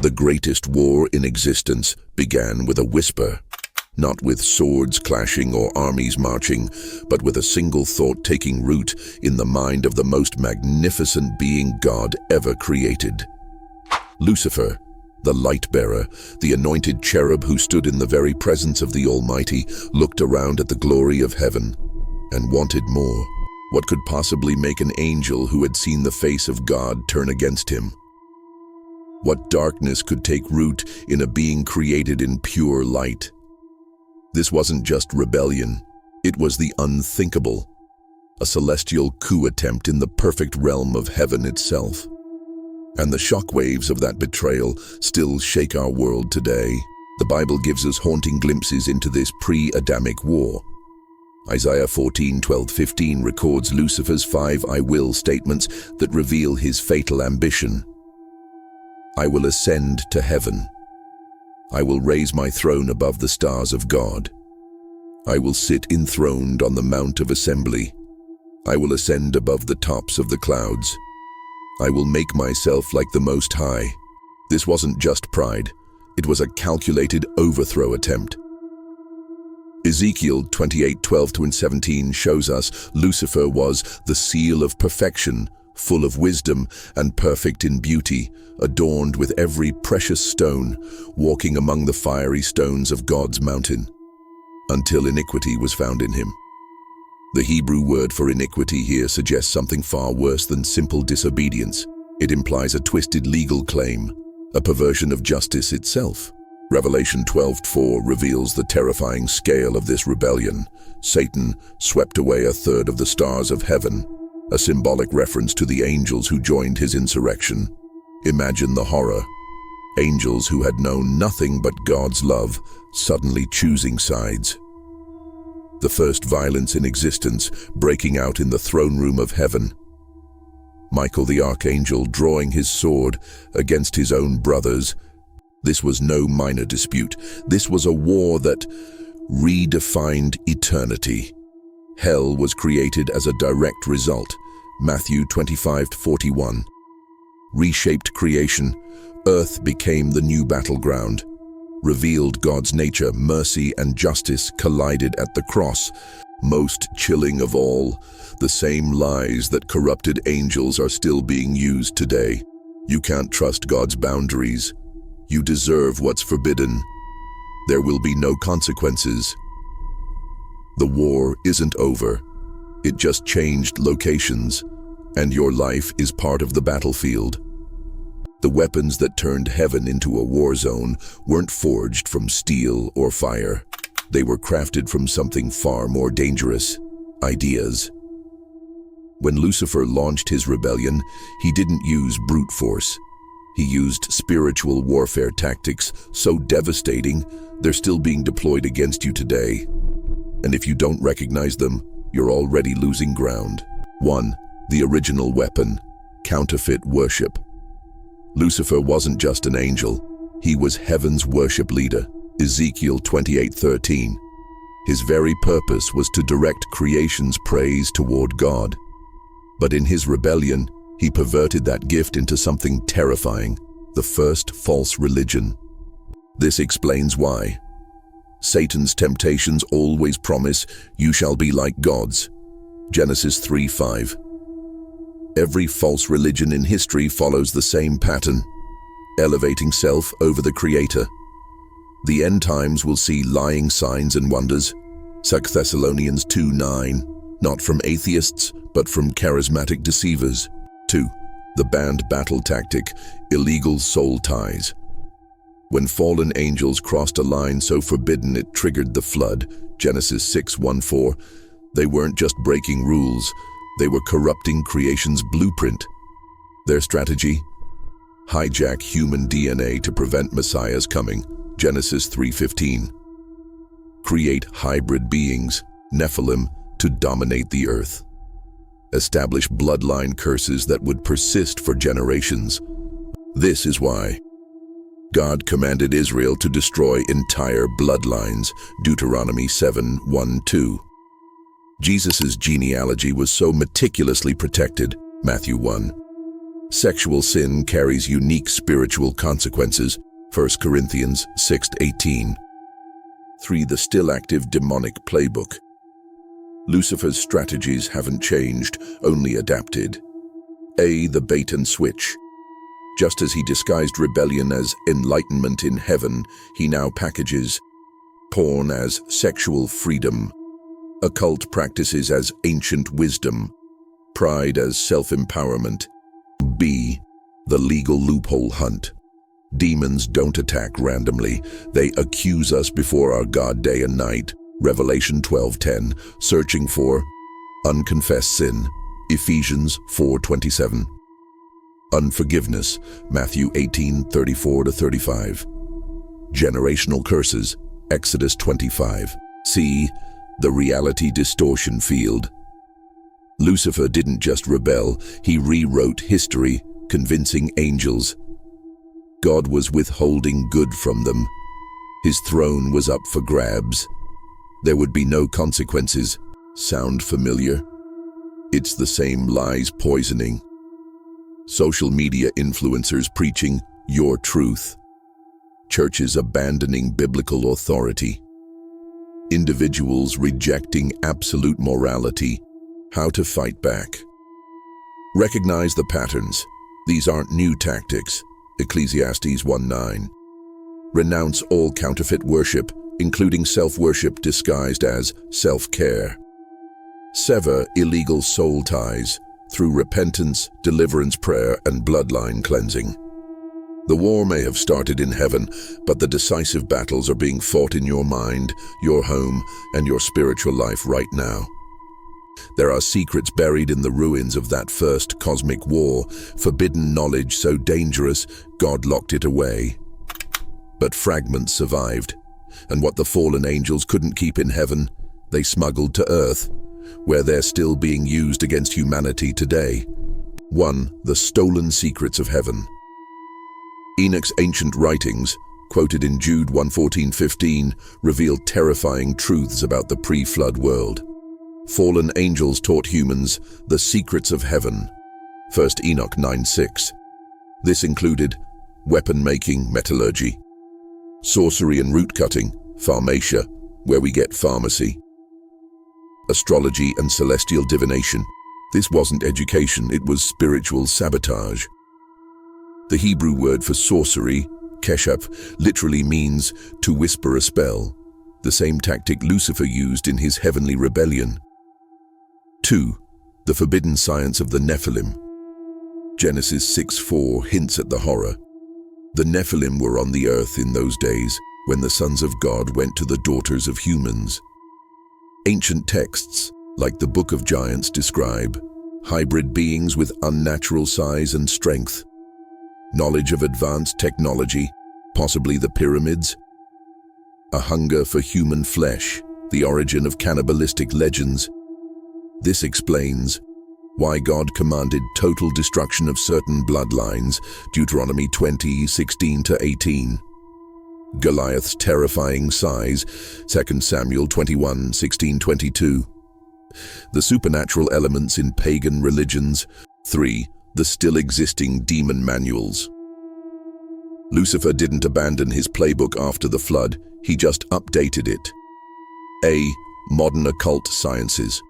The greatest war in existence began with a whisper, not with swords clashing or armies marching, but with a single thought taking root in the mind of the most magnificent being God ever created. Lucifer, the light-bearer, the anointed cherub who stood in the very presence of the Almighty, looked around at the glory of heaven and wanted more. What could possibly make an angel who had seen the face of God turn against him? What darkness could take root in a being created in pure light? This wasn't just rebellion, it was the unthinkable, a celestial coup attempt in the perfect realm of heaven itself. And the shockwaves of that betrayal still shake our world today. The Bible gives us haunting glimpses into this pre-Adamic war. Isaiah 14:12-15 records Lucifer's 5 "I will" statements that reveal his fatal ambition. I will ascend to heaven. I will raise my throne above the stars of God. I will sit enthroned on the Mount of Assembly. I will ascend above the tops of the clouds. I will make myself like the Most High. This wasn't just pride. It was a calculated overthrow attempt. Ezekiel 28:12-17 shows us Lucifer was the seal of perfection, full of wisdom and perfect in beauty, adorned with every precious stone, walking among the fiery stones of God's mountain, until iniquity was found in him. The Hebrew word for iniquity here suggests something far worse than simple disobedience. It implies a twisted legal claim, a perversion of justice itself. Revelation 12:4 reveals the terrifying scale of this rebellion. Satan swept away a third of the stars of heaven, a symbolic reference to the angels who joined his insurrection. Imagine the horror. Angels who had known nothing but God's love, suddenly choosing sides. The first violence in existence breaking out in the throne room of heaven. Michael the archangel drawing his sword against his own brothers. This was no minor dispute. This was a war that redefined eternity. Hell was created as a direct result. Matthew 25:41. Reshaped creation. Earth became the new battleground. Revealed God's nature, mercy and justice collided at the cross. Most chilling of all, the same lies that corrupted angels are still being used today. You can't trust God's boundaries. You deserve what's forbidden. There will be no consequences. The war isn't over. It just changed locations, and your life is part of the battlefield. The weapons that turned heaven into a war zone weren't forged from steel or fire. They were crafted from something far more dangerous: ideas. When Lucifer launched his rebellion, he didn't use brute force. He used spiritual warfare tactics so devastating, they're still being deployed against you today. And if you don't recognize them, you're already losing ground. 1. The original weapon: counterfeit worship. Lucifer wasn't just an angel, he was heaven's worship leader. Ezekiel 28:13. His very purpose was to direct creation's praise toward God. But in his rebellion, he perverted that gift into something terrifying: the first false religion. This explains why Satan's temptations always promise, "You shall be like gods." Genesis 3:5. Every false religion in history follows the same pattern: elevating self over the Creator. The end times will see lying signs and wonders. 2 Thessalonians 2:9. Not from atheists, but from charismatic deceivers. 2. The banned battle tactic: illegal soul ties. When fallen angels crossed a line so forbidden it triggered the flood, Genesis 6:1-4, they weren't just breaking rules, they were corrupting creation's blueprint. Their strategy? Hijack human DNA to prevent Messiah's coming, Genesis 3:15. Create hybrid beings, nephilim, to dominate the earth. Establish bloodline curses that would persist for generations. This is why God commanded Israel to destroy entire bloodlines, Deuteronomy 7:1-2. Jesus' genealogy was so meticulously protected, Matthew 1. Sexual sin carries unique spiritual consequences. 1 Corinthians 6:18. 3. The still-active demonic playbook. Lucifer's strategies haven't changed, only adapted. A. The bait and switch. Just as he disguised rebellion as enlightenment in heaven, he now packages porn as sexual freedom, occult practices as ancient wisdom, pride as self-empowerment. B. The legal loophole hunt. Demons don't attack randomly. They accuse us before our God day and night. Revelation 12:10. Searching for unconfessed sin. Ephesians 4:27. Unforgiveness. Matthew 18:34-35. Generational curses. Exodus 25. C. The reality distortion field. Lucifer didn't just rebel, he rewrote history, convincing angels God was withholding good from them. His throne was up for grabs. There would be no consequences. Sound familiar? It's the same lies poisoning. Social media influencers preaching your truth. Churches abandoning biblical authority. Individuals rejecting absolute morality. How to fight back. Recognize the patterns. These aren't new tactics. Ecclesiastes 1:9. Renounce all counterfeit worship, including self-worship disguised as self-care. Sever illegal soul ties through repentance, deliverance prayer, and bloodline cleansing. The war may have started in heaven, but the decisive battles are being fought in your mind, your home, and your spiritual life right now. There are secrets buried in the ruins of that first cosmic war, forbidden knowledge so dangerous, God locked it away. But fragments survived, and what the fallen angels couldn't keep in heaven, they smuggled to earth, where they're still being used against humanity today. 1. The stolen secrets of heaven. Enoch's ancient writings, quoted in Jude 1:14-15, reveal terrifying truths about the pre-flood world. Fallen angels taught humans the secrets of heaven. 1 Enoch 9:6. This included weapon-making, metallurgy, sorcery and root-cutting, pharmacia, where we get pharmacy, astrology and celestial divination. This wasn't education, it was spiritual sabotage. The Hebrew word for sorcery, keshap, literally means to whisper a spell, the same tactic Lucifer used in his heavenly rebellion. 2. The forbidden science of the Nephilim. Genesis 6:4 hints at the horror. The Nephilim were on the earth in those days, when the sons of God went to the daughters of humans. Ancient texts, like the Book of Giants, describe hybrid beings with unnatural size and strength. Knowledge of advanced technology, possibly the pyramids. A hunger for human flesh, the origin of cannibalistic legends. This explains why God commanded total destruction of certain bloodlines, Deuteronomy 20:16-18. Goliath's terrifying size, 2 Samuel 21:16-22. The supernatural elements in pagan religions. 3. The still existing demon manuals. Lucifer didn't abandon his playbook after the flood, he just updated it. A. Modern occult sciences.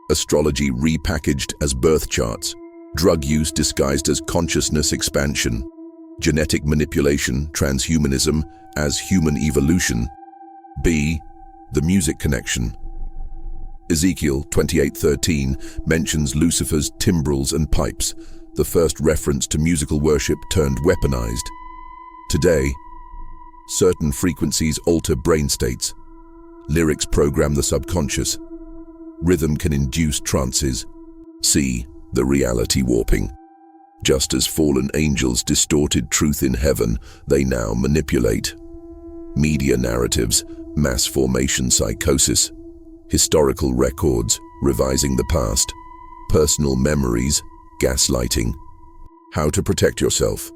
Astrology repackaged as birth charts, drug use disguised as consciousness expansion, genetic manipulation, transhumanism as human evolution. B. The music connection. Ezekiel 28:13 mentions Lucifer's timbrels and pipes, the first reference to musical worship turned weaponized. Today, certain frequencies alter brain states. Lyrics program the subconscious. Rhythm can induce trances. C. The reality warping. Just as fallen angels distorted truth in heaven, they now manipulate. Media narratives, mass formation psychosis, historical records, revising the past, personal memories, gaslighting. How to protect yourself.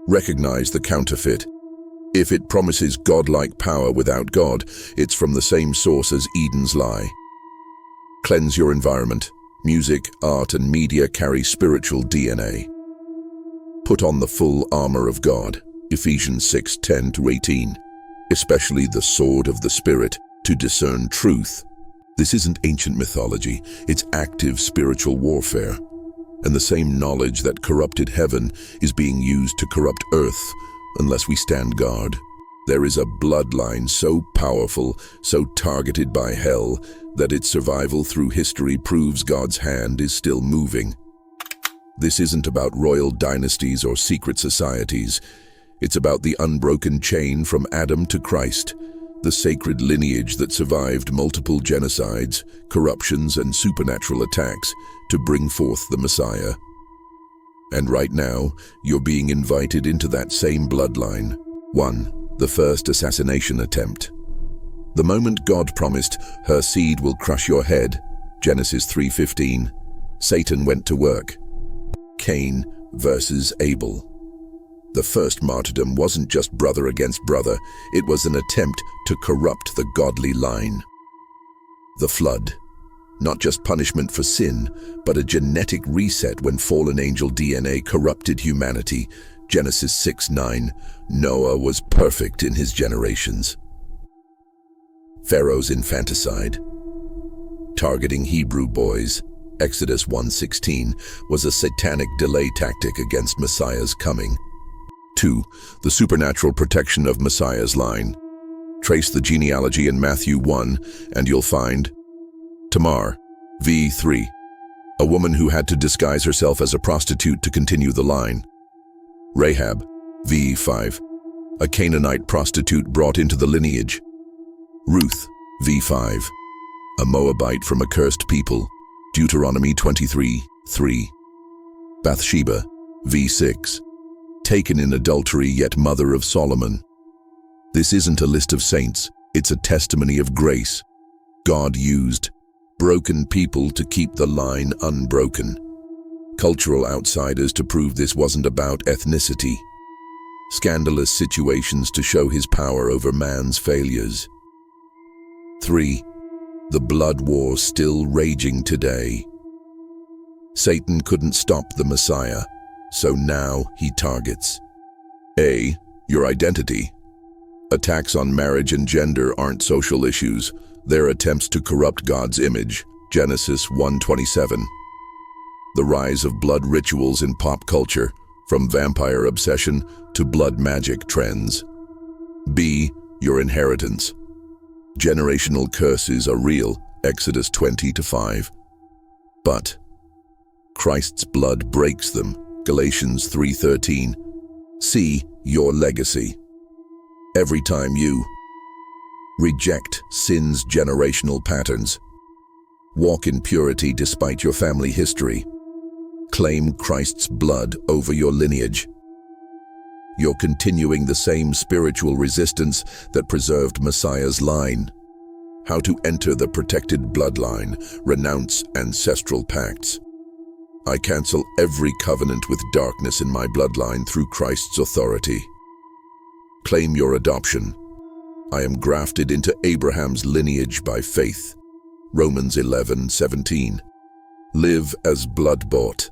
Recognize the counterfeit. If it promises godlike power without God, it's from the same source as Eden's lie. Cleanse your environment. Music, art, and media carry spiritual DNA. Put on the full armor of God, Ephesians 6:10-18, especially the sword of the Spirit, to discern truth. This isn't ancient mythology, it's active spiritual warfare. And the same knowledge that corrupted heaven is being used to corrupt earth unless we stand guard. There is a bloodline so powerful, so targeted by hell, that its survival through history proves God's hand is still moving. This isn't about royal dynasties or secret societies. It's about the unbroken chain from Adam to Christ, the sacred lineage that survived multiple genocides, corruptions, and supernatural attacks to bring forth the Messiah. And right now, you're being invited into that same bloodline. 1. The first assassination attempt. The moment God promised, "Her seed will crush your head," Genesis 3:15, Satan went to work. Cain versus Abel. The first martyrdom wasn't just brother against brother, it was an attempt to corrupt the godly line. The flood. Not just punishment for sin, but a genetic reset when fallen angel DNA corrupted humanity. Genesis 6:9, Noah was perfect in his generations. Pharaoh's infanticide. Targeting Hebrew boys, Exodus 1:16, was a satanic delay tactic against Messiah's coming. 2. The supernatural protection of Messiah's line. Trace the genealogy in Matthew 1, and you'll find Tamar, v. 3, a woman who had to disguise herself as a prostitute to continue the line. Rahab, v. 5, a Canaanite prostitute brought into the lineage. Ruth, v. 5, a Moabite from a cursed people. Deuteronomy 23:3. Bathsheba, v. 6, taken in adultery yet mother of Solomon. This isn't a list of saints, it's a testimony of grace. God used broken people to keep the line unbroken. Cultural outsiders to prove this wasn't about ethnicity. Scandalous situations to show his power over man's failures. 3. The blood war still raging today. Satan couldn't stop the Messiah, so now he targets A. Your identity. Attacks on marriage and gender aren't social issues, they're attempts to corrupt God's image. Genesis 1:27. The rise of blood rituals in pop culture, from vampire obsession to blood magic trends. B. Your inheritance. Generational curses are real, Exodus 20:5. But Christ's blood breaks them, Galatians 3:13. C. Your legacy. Every time you reject sin's generational patterns, walk in purity despite your family history, claim Christ's blood over your lineage, you're continuing the same spiritual resistance that preserved Messiah's line. How to enter the protected bloodline, renounce ancestral pacts. I cancel every covenant with darkness in my bloodline through Christ's authority. Claim your adoption. I am grafted into Abraham's lineage by faith. Romans 11:17. Live as blood-bought.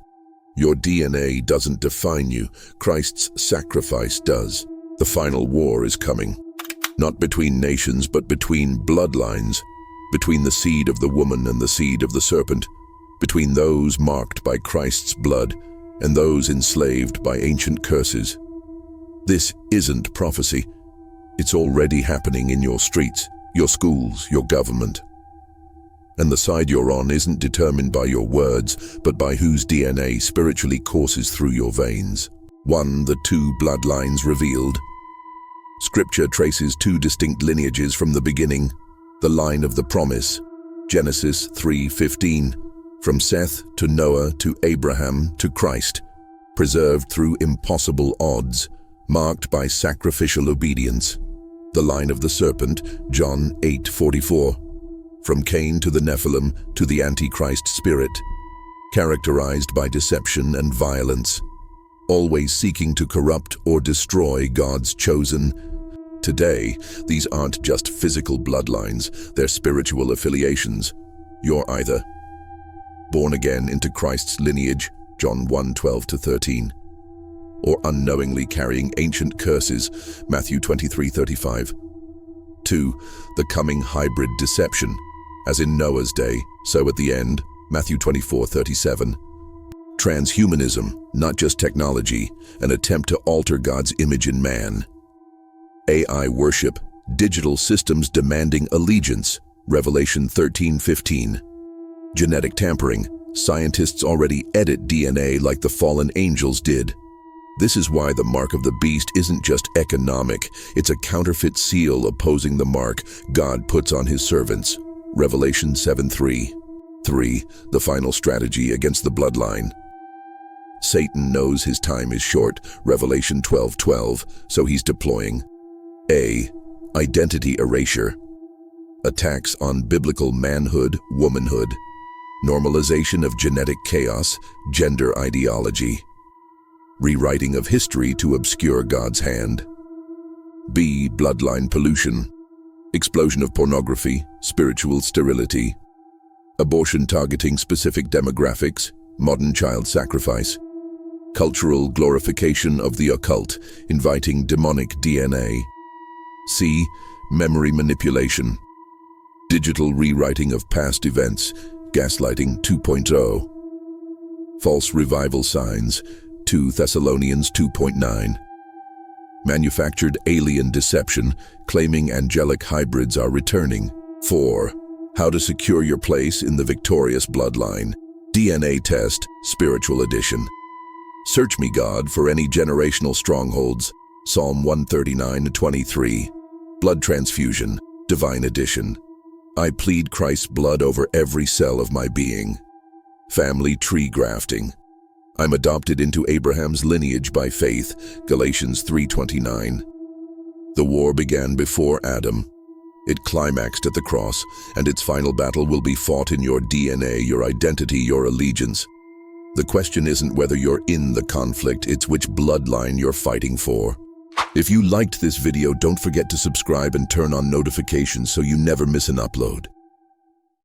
Your DNA doesn't define you, Christ's sacrifice does. The final war is coming. Not between nations, but between bloodlines. Between the seed of the woman and the seed of the serpent. Between those marked by Christ's blood and those enslaved by ancient curses. This isn't prophecy. It's already happening in your streets, your schools, your government. And the side you're on isn't determined by your words, but by whose DNA spiritually courses through your veins. 1. The two bloodlines revealed. Scripture traces two distinct lineages from the beginning. The line of the promise, Genesis 3:15, from Seth to Noah to Abraham to Christ, preserved through impossible odds, marked by sacrificial obedience. The line of the serpent, John 8:44, from Cain to the Nephilim to the Antichrist spirit, characterized by deception and violence, always seeking to corrupt or destroy God's chosen. Today, these aren't just physical bloodlines, they're spiritual affiliations. You're either born again into Christ's lineage, John 1:12-13, or unknowingly carrying ancient curses, Matthew 23:35. 2. The coming hybrid deception, as in Noah's day, so at the end, Matthew 24:37. Transhumanism, not just technology, an attempt to alter God's image in man. AI worship, digital systems demanding allegiance, Revelation 13:15. Genetic tampering, scientists already edit DNA like the fallen angels did. This is why the mark of the beast isn't just economic, it's a counterfeit seal opposing the mark God puts on his servants, Revelation 7:3. 3. The final strategy against the bloodline. Satan knows his time is short, Revelation 12:12, so he's deploying A. Identity erasure. Attacks on biblical manhood, womanhood. Normalization of genetic chaos, gender ideology. Rewriting of history to obscure God's hand. B. Bloodline pollution. Explosion of pornography, spiritual sterility. Abortion targeting specific demographics, modern child sacrifice. Cultural glorification of the occult, inviting demonic DNA. C. Memory manipulation. Digital rewriting of past events, gaslighting 2.0. False revival signs, 2 Thessalonians 2.9. Manufactured alien deception, claiming angelic hybrids are returning. 4. How to secure your place in the victorious bloodline. DNA test, spiritual edition. Search me, God, for any generational strongholds. Psalm 139:23. Blood transfusion, divine edition. I plead Christ's blood over every cell of my being. Family tree grafting. I'm adopted into Abraham's lineage by faith, Galatians 3:29. The war began before Adam. It climaxed at the cross, and its final battle will be fought in your DNA, your identity, your allegiance. The question isn't whether you're in the conflict, it's which bloodline you're fighting for. If you liked this video, don't forget to subscribe and turn on notifications so you never miss an upload.